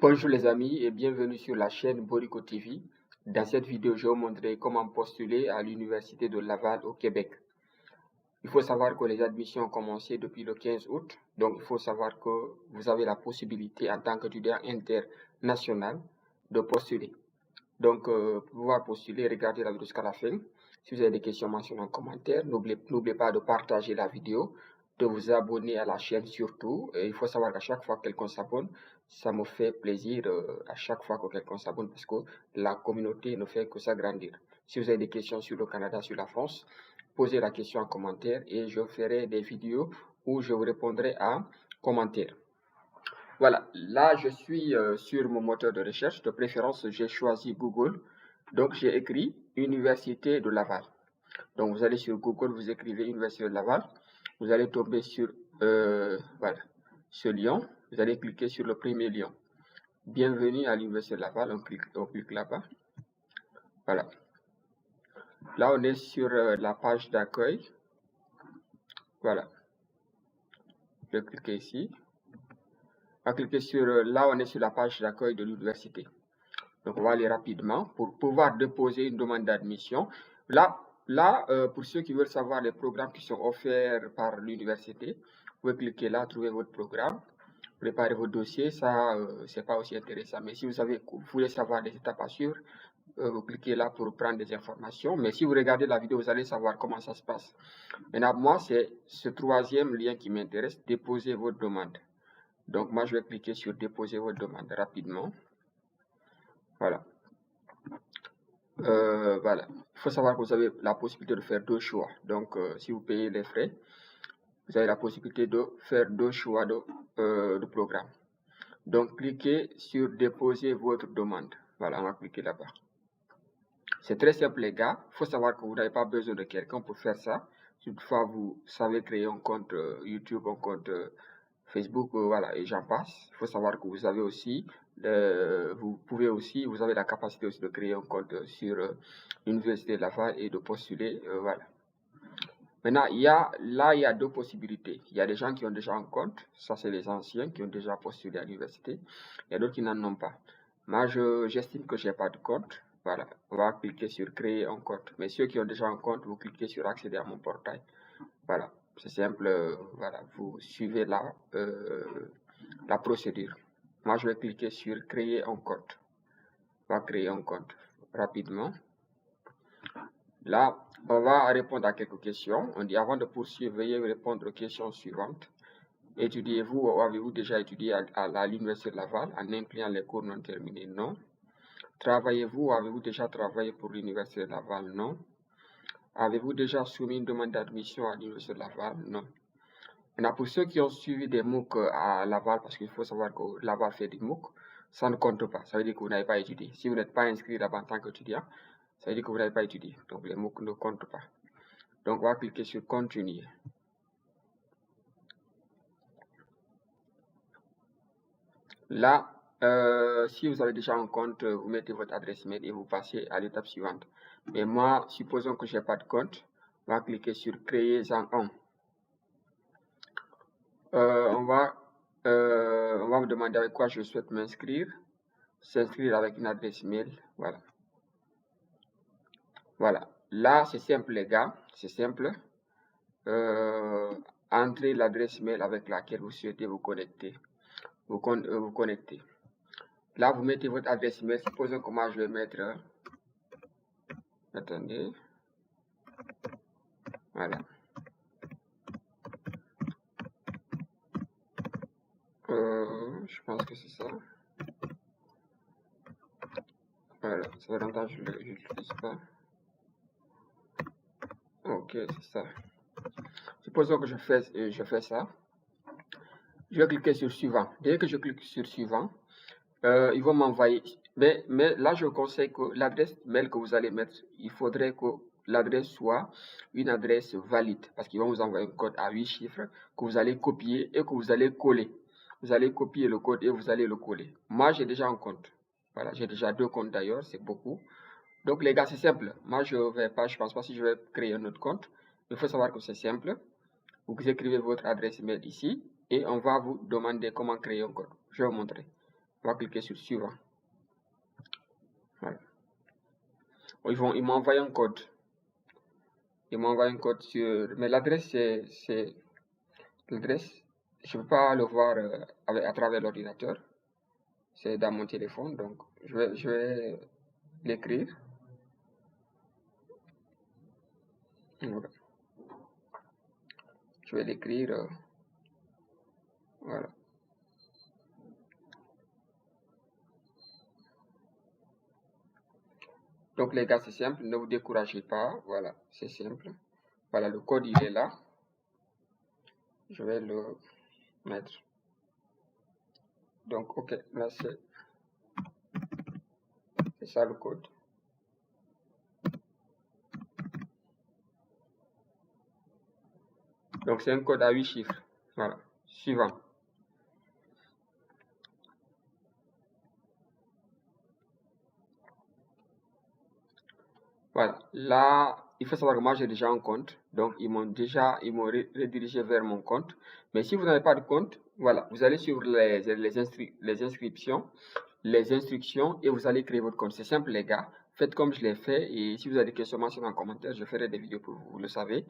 Bonjour les amis et bienvenue sur la chaîne Borico TV. Dans cette vidéo, je vais vous montrer comment postuler à l'Université de Laval au Québec. Il faut savoir que les admissions ont commencé depuis le 15 août. Donc, il faut savoir que vous avez la possibilité en tant qu'étudiant international de postuler. Donc, pour pouvoir postuler, regardez la vidéo jusqu'à la fin. Si vous avez des questions, mentionnez en commentaire. N'oubliez pas de partager la vidéo, de vous abonner à la chaîne surtout. Et il faut savoir qu'à chaque fois que quelqu'un s'abonne, ça me fait plaisir à chaque fois que quelqu'un s'abonne parce que la communauté ne fait que s'agrandir. Si vous avez des questions sur le Canada, sur la France, posez la question en commentaire et je ferai des vidéos où je vous répondrai à commentaires. Voilà, là je suis sur mon moteur de recherche. De préférence, j'ai choisi Google. Donc j'ai écrit Université de Laval. Donc vous allez sur Google, vous écrivez Université de Laval. Vous allez tomber sur voilà, ce lien. Vous allez cliquer sur le premier lien. Bienvenue à l'Université de Laval. On clique là-bas. Voilà. Là on est sur la page d'accueil. Voilà. Je vais cliquer ici. On va cliquer sur là on est sur la page d'accueil de l'université. Donc, on va aller rapidement pour pouvoir déposer une demande d'admission. Là, pour ceux qui veulent savoir les programmes qui sont offerts par l'université, vous pouvez cliquer là, trouver votre programme, préparer votre dossier. Ça, c'est pas aussi intéressant. Mais si vous voulez savoir des étapes à suivre, vous cliquez là pour prendre des informations. Mais si vous regardez la vidéo, vous allez savoir comment ça se passe. Maintenant, moi, c'est ce troisième lien qui m'intéresse, déposer votre demande. Donc, moi, je vais cliquer sur déposer votre demande rapidement. Voilà. Voilà. Il faut savoir que vous avez la possibilité de faire deux choix. Donc, si vous payez les frais, vous avez la possibilité de faire deux choix de programme. Donc, cliquez sur déposer votre demande. Voilà, on va cliquer là-bas. C'est très simple, les gars. Il faut savoir que vous n'avez pas besoin de quelqu'un pour faire ça. Toutefois, vous savez créer un compte YouTube, un compte Facebook, voilà, et j'en passe. Il faut savoir que vous avez aussi, vous avez la capacité aussi de créer un compte sur l'Université de Laval et de postuler, voilà. Maintenant, il y a deux possibilités. Il y a des gens qui ont déjà un compte, ça c'est les anciens qui ont déjà postulé à l'université. Il y a d'autres qui n'en ont pas. Moi, j'estime que je n'ai pas de compte. Voilà, on va cliquer sur créer un compte. Mais ceux qui ont déjà un compte, vous cliquez sur accéder à mon portail. Voilà, c'est simple. Voilà, vous suivez la procédure. Moi, je vais cliquer sur créer un compte. On va créer un compte rapidement. Là, on va répondre à quelques questions. On dit avant de poursuivre, veuillez répondre aux questions suivantes. Étudiez-vous ou avez-vous déjà étudié à l'Université de Laval en incluant les cours non terminés? Non. Travaillez-vous ou avez-vous déjà travaillé pour l'Université de Laval? Non. Avez-vous déjà soumis une demande d'admission à l'Université de Laval? Non. Maintenant, pour ceux qui ont suivi des MOOC à Laval, parce qu'il faut savoir que Laval fait des MOOC, ça ne compte pas. Ça veut dire que vous n'avez pas étudié. Si vous n'êtes pas inscrit là-bas en tant qu'étudiant, ça veut dire que vous n'avez pas étudié. Donc, les MOOC ne comptent pas. Donc, on va cliquer sur Continuer. Là, si vous avez déjà un compte, vous mettez votre adresse mail et vous passez à l'étape suivante. Mais moi, supposons que je n'ai pas de compte, on va cliquer sur Créer-en un. On va me demander avec quoi je souhaite m'inscrire. S'inscrire avec une adresse mail. Voilà. Voilà. Là, c'est simple, les gars. C'est simple. Entrez l'adresse mail avec laquelle vous souhaitez vous connecter. Vous connecter. Là, vous mettez votre adresse mail. Supposons que moi, je vais mettre... Attendez. Voilà. Je pense que c'est ça. Voilà. Ça fait longtemps que je ne l'utilise pas. Ok, c'est ça. Supposons que je fais ça. Je vais cliquer sur suivant. Dès que je clique sur suivant, ils vont m'envoyer. Mais là, je conseille que l'adresse mail que vous allez mettre, il faudrait que l'adresse soit une adresse valide. Parce qu'ils vont vous envoyer un code à 8 chiffres que vous allez copier et que vous allez coller. Vous allez copier le code et vous allez le coller. Moi, j'ai déjà un compte. Voilà, j'ai déjà 2 comptes d'ailleurs, c'est beaucoup. Donc, les gars, c'est simple. Moi, je pense pas si je vais créer un autre compte. Il faut savoir que c'est simple. Vous écrivez votre adresse mail ici et on va vous demander comment créer un compte. Je vais vous montrer. On va cliquer sur suivant. Voilà. Ils m'ont envoyé un code. Ils m'ont envoyé un code sur... Mais l'adresse, c'est... L'adresse, je ne peux pas le voir à travers l'ordinateur. C'est dans mon téléphone, donc je vais l'écrire. Voilà. Je vais l'écrire. Voilà. Donc les gars, c'est simple, ne vous découragez pas. Voilà, c'est simple. Voilà, le code, il est là. Je vais le mettre. Donc, ok, là c'est ça le code. Donc c'est un code à 8 chiffres. Voilà, suivant. Voilà, là, il faut savoir que moi j'ai déjà un compte. Donc ils m'ont redirigé vers mon compte. Mais si vous n'avez pas de compte, voilà, vous allez suivre les inscriptions, les instructions et vous allez créer votre compte. C'est simple les gars. Faites comme je l'ai fait et si vous avez des questions, mentionnez en commentaire, je ferai des vidéos pour vous. Vous le savez,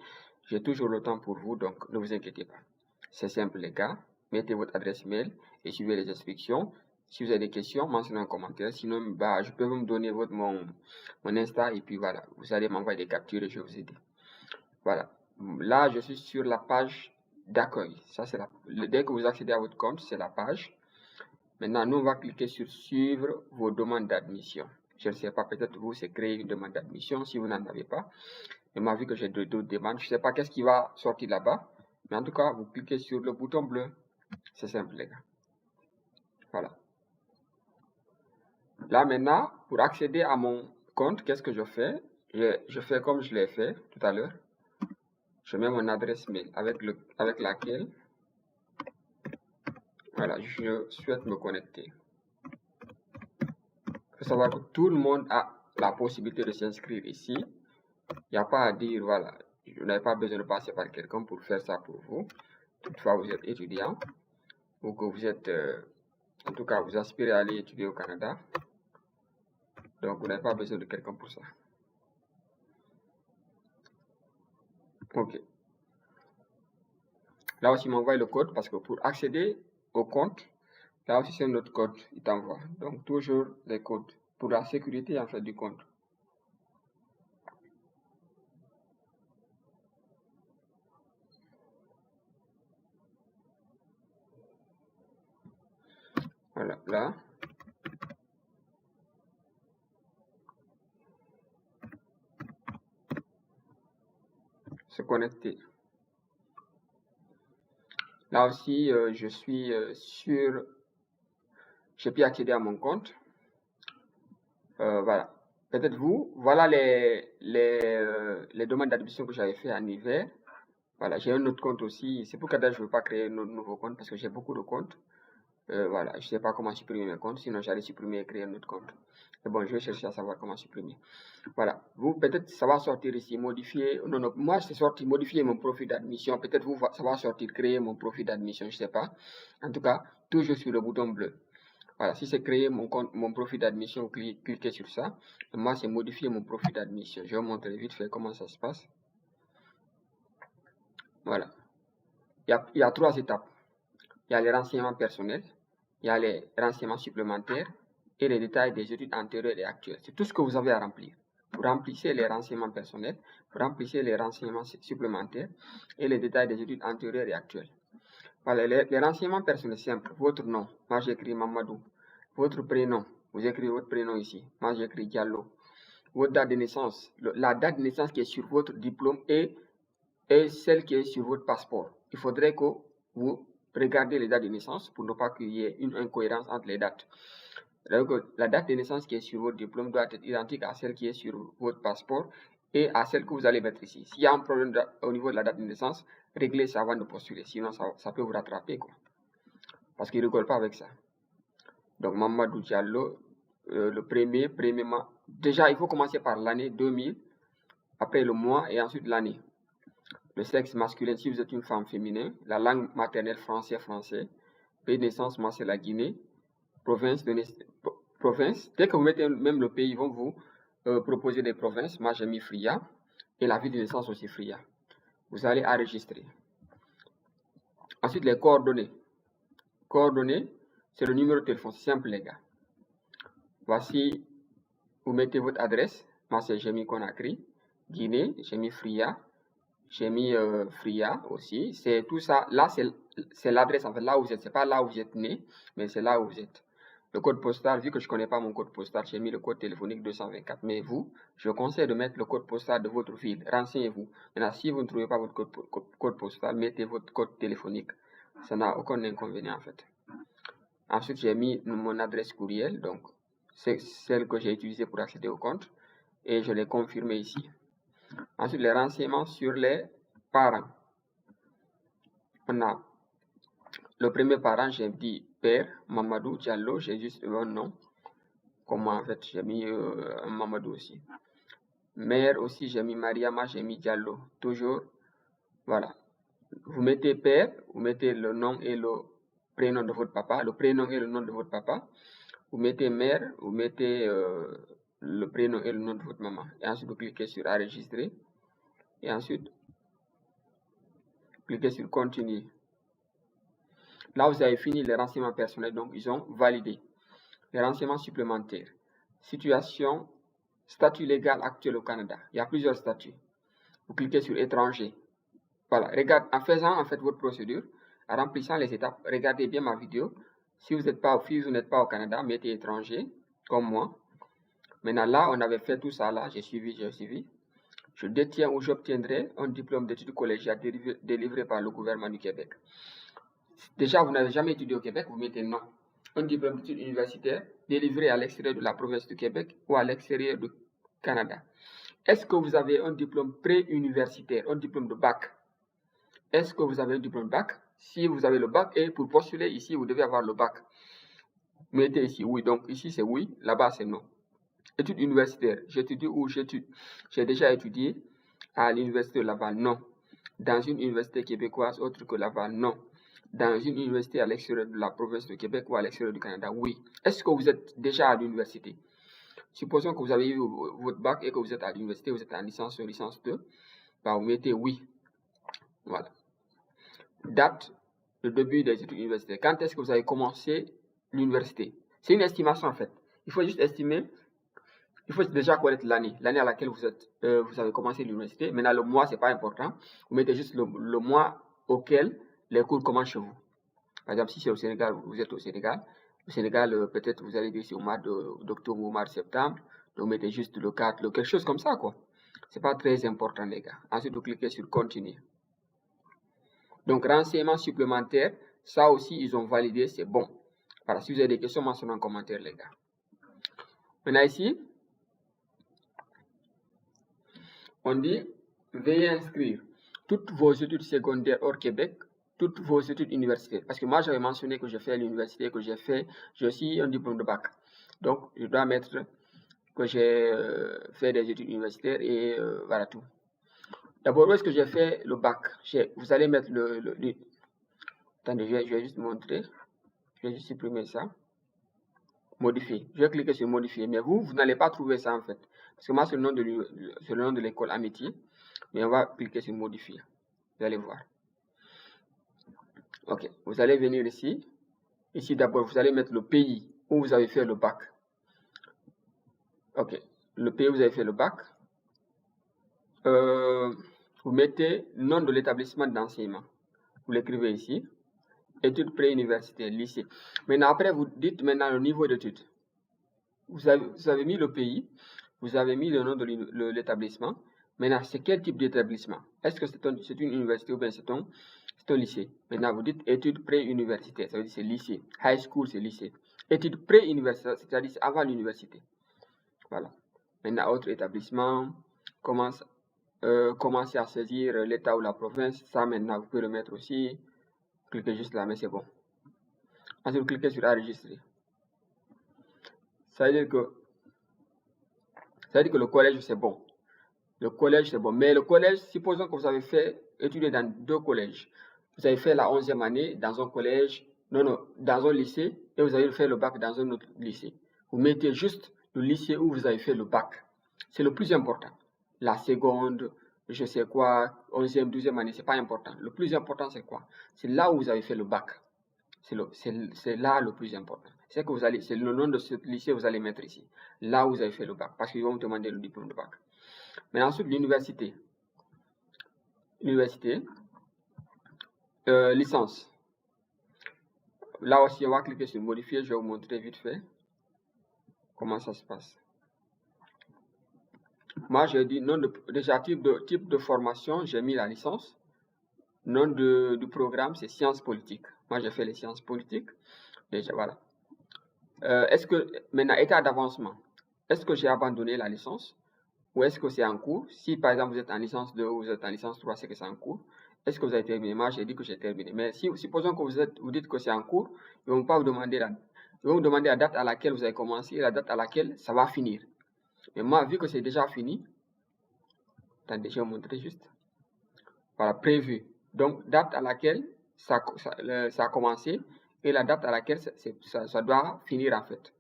j'ai toujours le temps pour vous, donc ne vous inquiétez pas. C'est simple les gars. Mettez votre adresse mail et suivez les instructions. Si vous avez des questions, mentionnez en commentaire. Sinon, bah, je peux vous me donner mon Insta et puis voilà, vous allez m'envoyer des captures et je vais vous aider. Voilà. Là, je suis sur la page d'accueil. Ça, c'est dès que vous accédez à votre compte, c'est la page. Maintenant, nous, on va cliquer sur suivre vos demandes d'admission. Je ne sais pas, peut-être vous, c'est créer une demande d'admission si vous n'en avez pas. Mais moi, vu que j'ai d'autres demandes, je ne sais pas qu'est-ce qui va sortir là-bas. Mais en tout cas, vous cliquez sur le bouton bleu. C'est simple, les gars. Voilà. Là, maintenant, pour accéder à mon compte, qu'est-ce que je fais? Je fais comme je l'ai fait tout à l'heure. Je mets mon adresse mail avec laquelle voilà, je souhaite me connecter. Il faut savoir que tout le monde a la possibilité de s'inscrire ici. Il n'y a pas à dire, voilà, vous n'avez pas besoin de passer par quelqu'un pour faire ça pour vous. Toutefois, vous êtes étudiant ou que vous êtes, en tout cas, vous aspirez à aller étudier au Canada. Donc, vous n'avez pas besoin de quelqu'un pour ça. Ok. Là aussi, il m'envoie le code parce que pour accéder au compte, là aussi, c'est notre code, il t'envoie. Donc, toujours les codes pour la sécurité en fait du compte. Voilà, là. Se connecter. Là aussi, je suis sur... J'ai pu accéder à mon compte. Voilà. Peut-être vous, voilà les demandes d'admission que j'avais fait en hiver. Voilà, j'ai un autre compte aussi. C'est pourquoi je ne veux pas créer un nouveau compte parce que j'ai beaucoup de comptes. Voilà, je ne sais pas comment supprimer mes comptes, sinon j'allais supprimer et créer un autre compte. Mais bon, je vais chercher à savoir comment supprimer. Voilà, vous, peut-être ça va sortir ici, modifier. Non, non, moi c'est sorti, modifier mon profil d'admission. Peut-être vous, ça va sortir, créer mon profil d'admission, je ne sais pas. En tout cas, toujours sur le bouton bleu. Voilà, si c'est créer mon profil d'admission, cliquez sur ça. Et moi, c'est modifier mon profil d'admission. Je vais vous montrer vite fait comment ça se passe. Voilà. Il y a 3 étapes. Il y a les renseignements personnels, il y a les renseignements supplémentaires et les détails des études antérieures et actuelles. C'est tout ce que vous avez à remplir. Vous remplissez les renseignements personnels, vous remplissez les renseignements supplémentaires et les détails des études antérieures et actuelles. Voilà, les renseignements personnels simples. Votre nom, moi j'écris Mamadou. Votre prénom, vous écrivez votre prénom ici. Moi j'écris Diallo. Votre date de naissance, la date de naissance qui est sur votre diplôme et celle qui est sur votre passeport. Il faudrait que vous regardez les dates de naissance pour ne pas qu'il y ait une incohérence entre les dates. Donc, la date de naissance qui est sur votre diplôme doit être identique à celle qui est sur votre passeport et à celle que vous allez mettre ici. S'il y a un problème au niveau de la date de naissance, réglez ça avant de postuler, sinon ça peut vous rattraper, quoi. Parce qu'ils ne rigolent pas avec ça. Donc, Mamadou Diallo, le premier mois. Déjà, il faut commencer par l'année 2000, après le mois et ensuite l'année. Le sexe masculin, si vous êtes une femme féminin, la langue maternelle français, pays de naissance, moi c'est la Guinée, province, province. Dès que vous mettez même le pays, ils vont vous proposer des provinces. Moi, j'ai mis Fria. Et la ville de naissance aussi Fria. Vous allez enregistrer. Ensuite, les coordonnées. Coordonnées, c'est le numéro de téléphone. C'est simple, les gars. Voici, vous mettez votre adresse. Moi, j'ai mis Conakry, Guinée. J'ai mis Fria. J'ai mis Fria aussi. C'est tout ça. Là, c'est l'adresse, en fait, là où vous êtes. C'est pas là où vous êtes né, mais c'est là où vous êtes. Le code postal, vu que je ne connais pas mon code postal, j'ai mis le code téléphonique 224. Mais vous, je vous conseille de mettre le code postal de votre ville. Renseignez-vous. Maintenant, si vous ne trouvez pas votre code postal, mettez votre code téléphonique. Ça n'a aucun inconvénient, en fait. Ensuite, j'ai mis mon adresse courriel. Donc, c'est celle que j'ai utilisée pour accéder au compte. Et je l'ai confirmé ici. Ensuite, les renseignements sur les parents. On a le premier parent, j'ai dit père, Mamadou Diallo, j'ai juste un nom. Comme moi, en fait, j'ai mis Mamadou aussi. Mère aussi, j'ai mis Mariama, j'ai mis Diallo. Toujours, voilà. Vous mettez père, vous mettez le nom et le prénom de votre papa, le prénom et le nom de votre papa. Vous mettez mère, vous mettez le prénom et le nom de votre maman. Et ensuite, vous cliquez sur enregistrer. Et ensuite, cliquez sur continuer. Là, vous avez fini les renseignements personnels, donc ils ont validé. Les renseignements supplémentaires. Situation, statut légal actuel au Canada. Il y a plusieurs statuts. Vous cliquez sur étranger. Voilà, en faisant en fait votre procédure, en remplissant les étapes, regardez bien ma vidéo. Si vous n'êtes pas au Canada, mettez étranger, comme moi. Maintenant là, on avait fait tout ça là, j'ai suivi. Je détiens ou j'obtiendrai un diplôme d'études collégiales délivré par le gouvernement du Québec. Déjà, vous n'avez jamais étudié au Québec, vous mettez non. Un diplôme d'études universitaires délivré à l'extérieur de la province du Québec ou à l'extérieur du Canada. Est-ce que vous avez un diplôme pré-universitaire, un diplôme de bac? Est-ce que vous avez un diplôme de bac? Si vous avez le bac, et pour postuler ici, vous devez avoir le bac. Mettez ici oui, donc ici c'est oui, là-bas c'est non. Études universitaires, j'étudie où j'étudie? J'ai déjà étudié à l'université de Laval, non. Dans une université québécoise autre que Laval, non. Dans une université à l'extérieur de la province de Québec ou à l'extérieur du Canada, oui. Est-ce que vous êtes déjà à l'université? Supposons que vous avez eu votre bac et que vous êtes à l'université, vous êtes en licence 1, licence 2, bah vous mettez oui. Voilà. Date de début des études universitaires. Quand est-ce que vous avez commencé l'université? C'est une estimation en fait. Il faut juste estimer, il faut déjà connaître l'année à laquelle vous avez commencé l'université. Maintenant, le mois, c'est pas important. Vous mettez juste le mois auquel les cours commencent chez vous. Par exemple, si c'est au Sénégal, vous êtes au Sénégal. Au Sénégal, peut-être vous allez dire c'est au mois d'octobre ou au mois de septembre. Donc, vous mettez juste le 4, quelque chose comme ça, quoi. C'est pas très important, les gars. Ensuite, vous cliquez sur continuer. Donc, renseignements supplémentaires, ça aussi, ils ont validé, c'est bon. Voilà, si vous avez des questions, mentionnez en commentaire, les gars. Maintenant, ici, on dit, veuillez inscrire toutes vos études secondaires hors Québec, toutes vos études universitaires. Parce que moi, j'avais mentionné que j'ai fait à l'université, que j'ai aussi un diplôme de bac. Donc, je dois mettre que j'ai fait des études universitaires et voilà tout. D'abord, où est-ce que j'ai fait le bac? Vous allez mettre Attendez, je vais juste montrer. Je vais juste supprimer ça. Modifier. Je vais cliquer sur modifier. Mais vous n'allez pas trouver ça en fait. Parce que moi, c'est le nom de l'école Amitié. Mais on va cliquer sur modifier. Vous allez voir. Ok. Vous allez venir ici. Ici, d'abord, vous allez mettre le pays où vous avez fait le bac. Ok. Le pays où vous avez fait le bac. Vous mettez le nom de l'établissement d'enseignement. Vous l'écrivez ici. Études pré-universitaires, lycée. Maintenant, après, vous dites maintenant le niveau d'études. Vous avez mis le pays, vous avez mis le nom de l'établissement. Maintenant, c'est quel type d'établissement? Est-ce que c'est une université ou bien c'est un lycée? Maintenant, vous dites études pré-universitaires, ça veut dire c'est lycée. High school, c'est lycée. Études pré-universitaires, c'est-à-dire c'est avant l'université. Voilà. Maintenant, autre établissement, commencez à saisir l'État ou la province. Ça, maintenant, vous pouvez le mettre aussi. Cliquez juste là, mais c'est bon. Ensuite, vous cliquez sur enregistrer. Ça veut dire que le collège, c'est bon. Le collège, c'est bon. Mais le collège, supposons que vous avez étudié dans 2 collèges. Vous avez fait la 11e année dans un collège, dans un lycée, et vous avez fait le bac dans un autre lycée. Vous mettez juste le lycée où vous avez fait le bac. C'est le plus important. La seconde, je sais quoi, 11e, 12e année, c'est pas important. Le plus important, c'est quoi? C'est là où vous avez fait le bac. C'est là le plus important. C'est le nom de ce lycée que vous allez mettre ici. Là où vous avez fait le bac, parce qu'ils vont vous demander le diplôme de bac. Mais ensuite, l'université. Licence. Là aussi, on va cliquer sur modifier. Je vais vous montrer vite fait comment ça se passe. Moi, j'ai dit nom déjà type de formation, j'ai mis la licence. Nom du programme, c'est sciences politiques. Moi, j'ai fait les sciences politiques. Déjà, voilà. Maintenant, état d'avancement. Est-ce que j'ai abandonné la licence ou est-ce que c'est en cours? Si, par exemple, vous êtes en licence 2 ou vous êtes en licence 3, c'est que c'est en cours. Est-ce que vous avez terminé? Moi, j'ai dit que j'ai terminé. Mais si, supposons que vous dites que c'est en cours, ils ne vont pas vous demander ils vont vous demander la date à laquelle vous avez commencé et la date à laquelle ça va finir. Mais moi, vu que c'est déjà fini, attendez, je vais vous montrer juste. Voilà, prévu. Donc, date à laquelle ça a commencé et la date à laquelle ça doit finir en fait.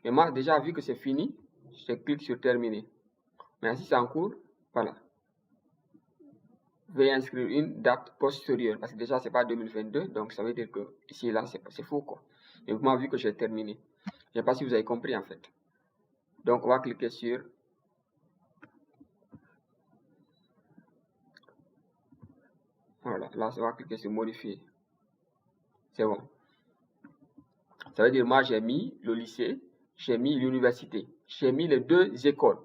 Mais moi, déjà, vu que c'est fini, je clique sur terminer. Mais si c'est en cours, voilà. Veuillez inscrire une date postérieure parce que déjà, c'est pas 2022, donc ça veut dire que ici, là, c'est faux quoi. Et moi, vu que j'ai terminé, je ne sais pas si vous avez compris en fait. Donc, on va cliquer sur voilà, là, on va cliquer sur modifier. C'est bon. Ça veut dire, moi, j'ai mis le lycée, j'ai mis l'université, j'ai mis les deux écoles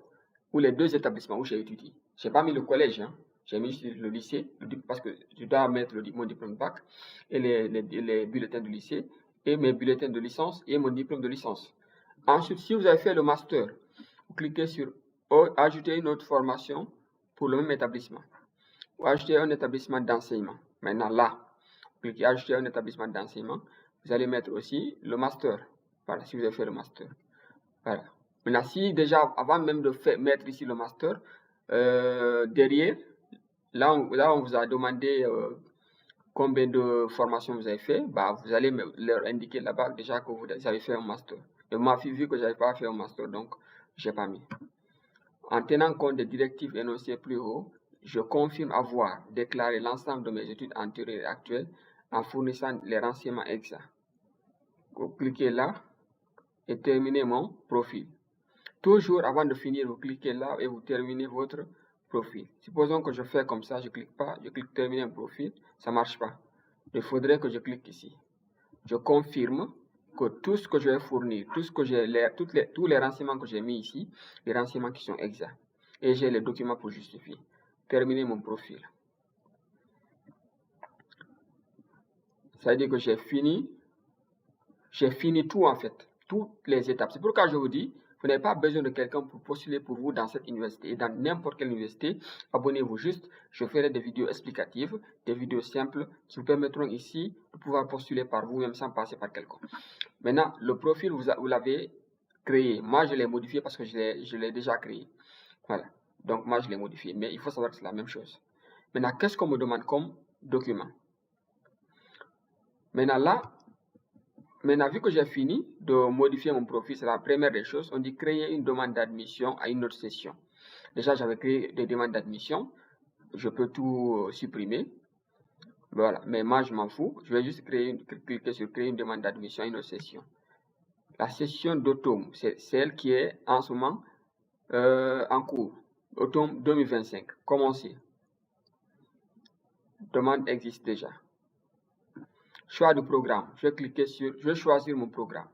ou les deux établissements où j'ai étudié. Je n'ai pas mis le collège, hein. J'ai mis le lycée parce que je dois mettre mon diplôme de bac et les bulletins de lycée et mes bulletins de licence et mon diplôme de licence. Ensuite, si vous avez fait le master, vous cliquez sur ajouter une autre formation pour le même établissement ou ajouter un établissement d'enseignement. Maintenant, là, vous cliquez ajouter un établissement d'enseignement. Vous allez mettre aussi le master. Voilà, si vous avez fait le master. Voilà. Maintenant, si déjà, avant même de mettre ici le master, derrière, là, on vous a demandé combien de formations vous avez fait, bah, vous allez leur indiquer là-bas déjà que vous avez fait un master. Et moi, vu que je n'avais pas fait un master, donc, je n'ai pas mis. En tenant compte des directives énoncées plus haut, je confirme avoir déclaré l'ensemble de mes études antérieures et actuelles en fournissant les renseignements exacts. Vous cliquez là et terminez mon profil. Toujours avant de finir, vous cliquez là et vous terminez votre profil. Supposons que je fais comme ça, je clique pas, je clique terminer un profil, ça marche pas. Il faudrait que je clique ici. Je confirme que tout ce que je vais fournir, tous les renseignements que j'ai mis ici, les renseignements qui sont exacts. Et j'ai les documents pour justifier. Terminer mon profil. Ça veut dire que j'ai fini tout en fait, toutes les étapes. C'est pourquoi je vous dis, vous n'avez pas besoin de quelqu'un pour postuler pour vous dans cette université. Et dans n'importe quelle université, abonnez-vous juste. Je ferai des vidéos explicatives, des vidéos simples qui vous permettront ici de pouvoir postuler par vous-même sans passer par quelqu'un. Maintenant, le profil, vous l'avez créé. Moi, je l'ai modifié parce que je l'ai déjà créé. Voilà. Donc, moi, je l'ai modifié. Mais il faut savoir que c'est la même chose. Maintenant, qu'est-ce qu'on me demande comme document? Maintenant, vu que j'ai fini de modifier mon profil, c'est la première des choses. On dit créer une demande d'admission à une autre session. Déjà, j'avais créé des demandes d'admission. Je peux tout supprimer. Voilà. Mais moi, je m'en fous. Je vais juste cliquer sur créer une demande d'admission à une autre session. La session d'automne, c'est celle qui est en ce moment en cours. Automne 2025. Commencer. Demande existe déjà. Choix du programme. Je vais choisir mon programme.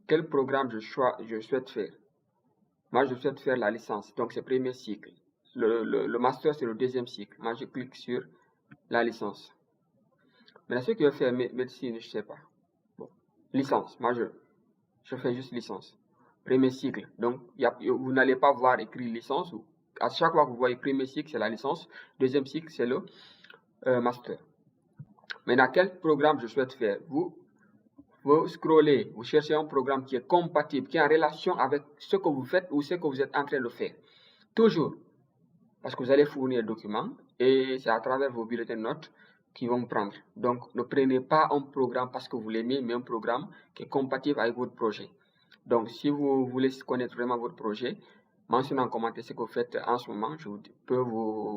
Quel programme je souhaite faire? Moi, je souhaite faire la licence. Donc, c'est le premier cycle. Le master, c'est le deuxième cycle. Moi, je clique sur la licence. Maintenant, ceux qui veulent faire médecine, je ne sais pas. Bon, licence. Moi, je fais juste licence. Premier cycle. Donc, vous n'allez pas voir écrit licence. À chaque fois que vous voyez premier cycle, c'est la licence. Deuxième cycle, c'est le master. Maintenant, quel programme je souhaite faire? Vous scrollez, vous cherchez un programme qui est compatible, qui est en relation avec ce que vous faites ou ce que vous êtes en train de faire. Toujours. Parce que vous allez fournir un document et c'est à travers vos bulletins de notes qui vont me prendre. Donc, ne prenez pas un programme parce que vous l'aimez, mais un programme qui est compatible avec votre projet. Donc, si vous voulez connaître vraiment votre projet, mentionnez en commentaire ce que vous faites en ce moment.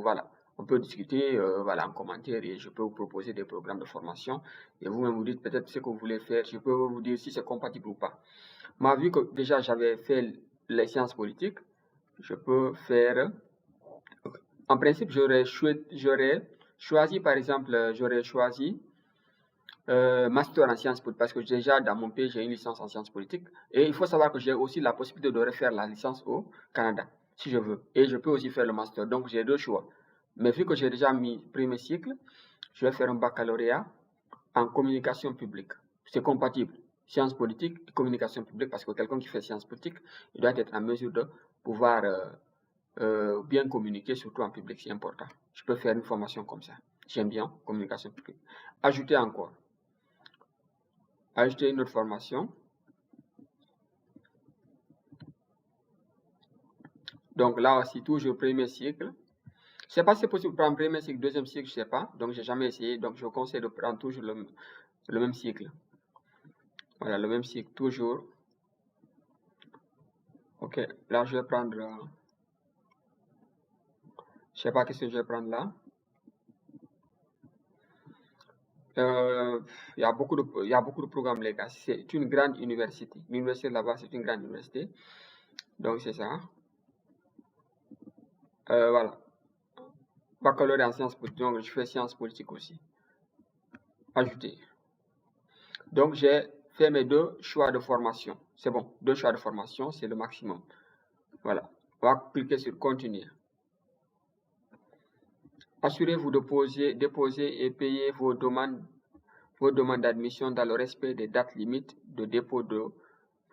Voilà, on peut discuter voilà, en commentaire et je peux vous proposer des programmes de formation. Et vous-même vous dites peut-être ce que vous voulez faire. Je peux vous dire si c'est compatible ou pas. Moi, vu que déjà j'avais fait les sciences politiques, je peux faire. En principe, j'aurais choisi, par exemple, j'aurais choisi master en sciences politiques parce que déjà dans mon pays j'ai une licence en sciences politiques et il faut savoir que j'ai aussi la possibilité de refaire la licence au Canada si je veux et je peux aussi faire le master, donc j'ai deux choix. Mais vu que j'ai déjà mis premier cycle, je vais faire un baccalauréat en communication publique. C'est compatible, sciences politiques et communication publique, parce que quelqu'un qui fait sciences politiques, il doit être en mesure de pouvoir bien communiquer, surtout en public, c'est important. Je peux faire une formation comme ça. J'aime bien communication publique. Ajouter encore. Ajouter une autre formation. Donc là aussi, toujours premier cycle. Je ne sais pas si c'est possible de prendre premier cycle, deuxième cycle, je ne sais pas. Donc, je n'ai jamais essayé. Donc, je vous conseille de prendre toujours le même cycle. Voilà, le même cycle, toujours. Ok, là, je vais prendre... je ne sais pas qu'est-ce que je vais prendre là. Il y a beaucoup de programmes, les gars. C'est une grande université. L'université là-bas, c'est une grande université. Donc, c'est ça. Voilà. Baccalauréat en sciences politiques. Donc, je fais sciences politiques aussi. Ajouter. Donc, j'ai fait mes deux choix de formation. C'est bon. Deux choix de formation, c'est le maximum. Voilà. On va cliquer sur continuer. Assurez-vous de déposer et payer vos demandes d'admission dans le respect des dates limites de dépôt de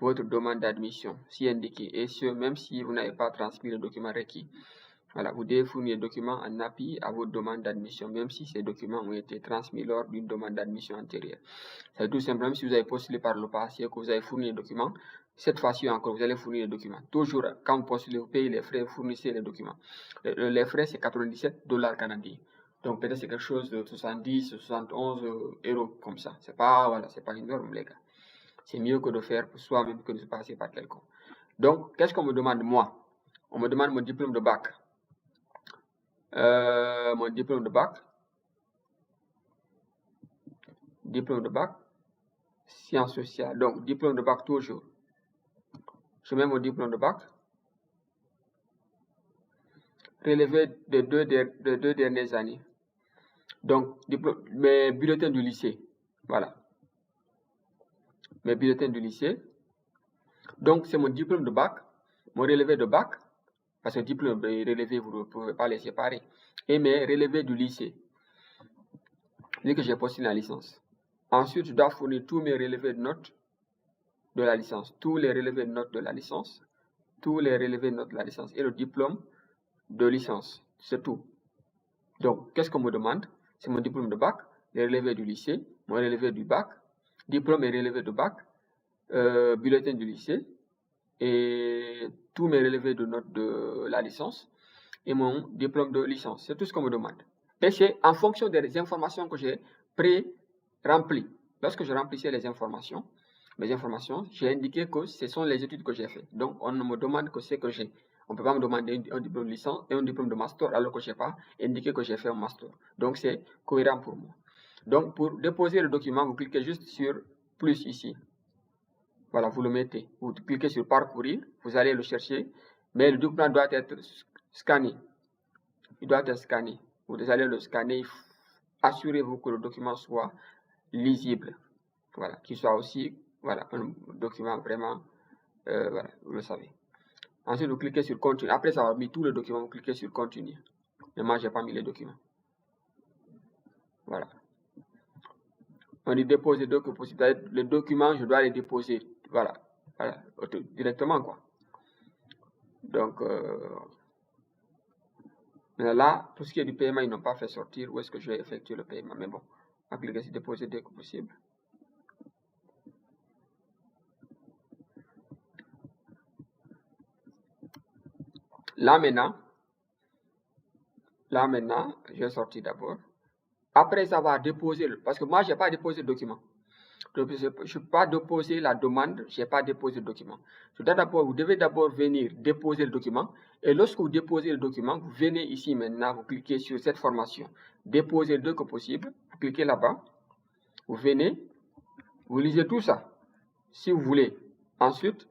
votre demande d'admission, si indiqué, et ce, même si vous n'avez pas transmis le document requis. Voilà, vous devez fournir les documents en appui à votre demande d'admission, même si ces documents ont été transmis lors d'une demande d'admission antérieure. C'est tout simplement si vous avez postulé par le passé, que vous avez fourni les documents, cette fois-ci encore, vous allez fournir les documents. Toujours, quand vous postulez, vous payez les frais, vous fournissez les documents. Les frais, c'est 97 $ canadiens. Donc, peut-être c'est quelque chose de 70, 71 euros comme ça. C'est pas, voilà, c'est pas énorme, les gars. C'est mieux que de faire pour soi-même que de se passer par quelqu'un. Donc, qu'est-ce qu'on me demande, moi? On me demande mon diplôme de bac. Mon diplôme de bac. Diplôme de bac. Sciences sociales. Donc, diplôme de bac toujours. Je mets mon diplôme de bac. Relevé des deux dernières années. Donc, mes bulletins du lycée. Voilà. Mes bulletins du lycée. Donc, c'est mon diplôme de bac, mon relevé de bac, parce que diplôme et relevé, vous ne pouvez pas les séparer, et mes relevés du lycée, vu que j'ai postulé la licence. Ensuite, je dois fournir tous mes relevés de notes de la licence, tous les relevés de notes de la licence, tous les relevés de notes de la licence, et le diplôme de licence, c'est tout. Donc, qu'est-ce qu'on me demande? C'est mon diplôme de bac, les relevés du lycée, mon relevé du bac, diplôme et relevé de bac, bulletin du lycée, et tous mes relevés de notes de la licence et mon diplôme de licence. C'est tout ce qu'on me demande. Et c'est en fonction des informations que j'ai pré-remplies. Lorsque je remplissais les informations, mes informations, j'ai indiqué que ce sont les études que j'ai faites. Donc, on ne me demande que ce que j'ai. On ne peut pas me demander un diplôme de licence et un diplôme de master alors que je n'ai pas indiqué que j'ai fait un master. Donc, c'est cohérent pour moi. Donc, pour déposer le document, vous cliquez juste sur plus ici. Voilà, vous le mettez. Vous cliquez sur parcourir, vous allez le chercher, mais le document doit être scanné. Il doit être scanné. Vous allez le scanner. Assurez-vous que le document soit lisible. Voilà, qu'il soit aussi, voilà, un document vraiment, voilà, vous le savez. Ensuite, vous cliquez sur continuer. Après avoir mis tout le document, vous cliquez sur continuer. Mais moi, je n'ai pas mis les documents. Voilà. On dit déposer dès que possible. Le document, je dois les déposer. Voilà, voilà, directement, quoi. Donc, là, tout ce qui est du paiement, ils n'ont pas fait sortir. Où est-ce que je vais effectuer le paiement? Mais bon, on va cliquer sur déposer dès que possible. Là maintenant, je vais sortir d'abord. Après avoir déposé, parce que moi, je n'ai pas déposé le document. Donc, je ne peux pas déposer la demande, je n'ai pas déposé le document. Vous devez d'abord venir déposer le document. Et lorsque vous déposez le document, vous venez ici maintenant, vous cliquez sur cette formation. Déposer dès que possible. Vous cliquez là-bas. Vous venez, vous lisez tout ça, si vous voulez. Ensuite,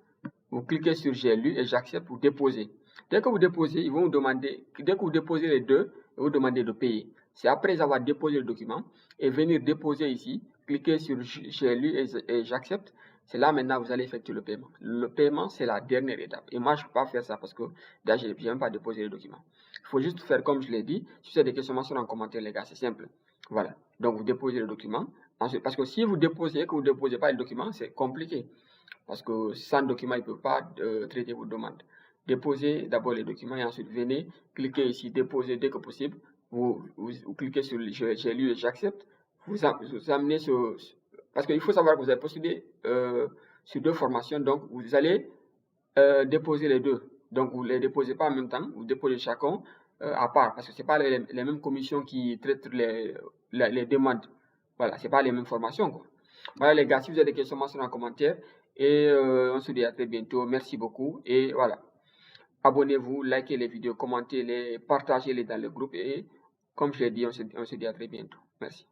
vous cliquez sur j'ai lu et j'accepte, vous déposez. Dès que vous déposez, ils vont vous demander, dès que vous déposez les deux, ils vont vous demander de payer. C'est après avoir déposé le document et venir déposer ici, cliquez sur j'ai lu et j'accepte. C'est là maintenant vous allez effectuer le paiement. Le paiement, c'est la dernière étape. Et moi, je ne peux pas faire ça parce que déjà, je n'ai même pas déposé le document. Il faut juste faire comme je l'ai dit. Si vous avez des questions, en commentaire, les gars, c'est simple. Voilà. Donc, vous déposez le document. Ensuite, parce que si vous déposez et que vous ne déposez pas le document, c'est compliqué. Parce que sans document, il ne peut pas traiter vos demandes. Déposez d'abord les documents et ensuite venez, cliquez ici, déposer dès que possible. Vous cliquez sur j'ai lu et j'accepte. Vous amenez sur. Parce qu'il faut savoir que vous avez postulé sur deux formations, donc vous allez déposer les deux. Donc vous ne les déposez pas en même temps, vous déposez chacun à part, parce que ce n'est pas les mêmes commissions qui traitent les demandes. Voilà, ce n'est pas les mêmes formations, quoi. Voilà les gars, si vous avez des questions, mentionnez en commentaire. Et on se dit à très bientôt. Merci beaucoup. Et voilà. Abonnez-vous, likez les vidéos, commentez-les, partagez-les dans le groupe. Et comme je l'ai dit, on se dit à très bientôt. Merci.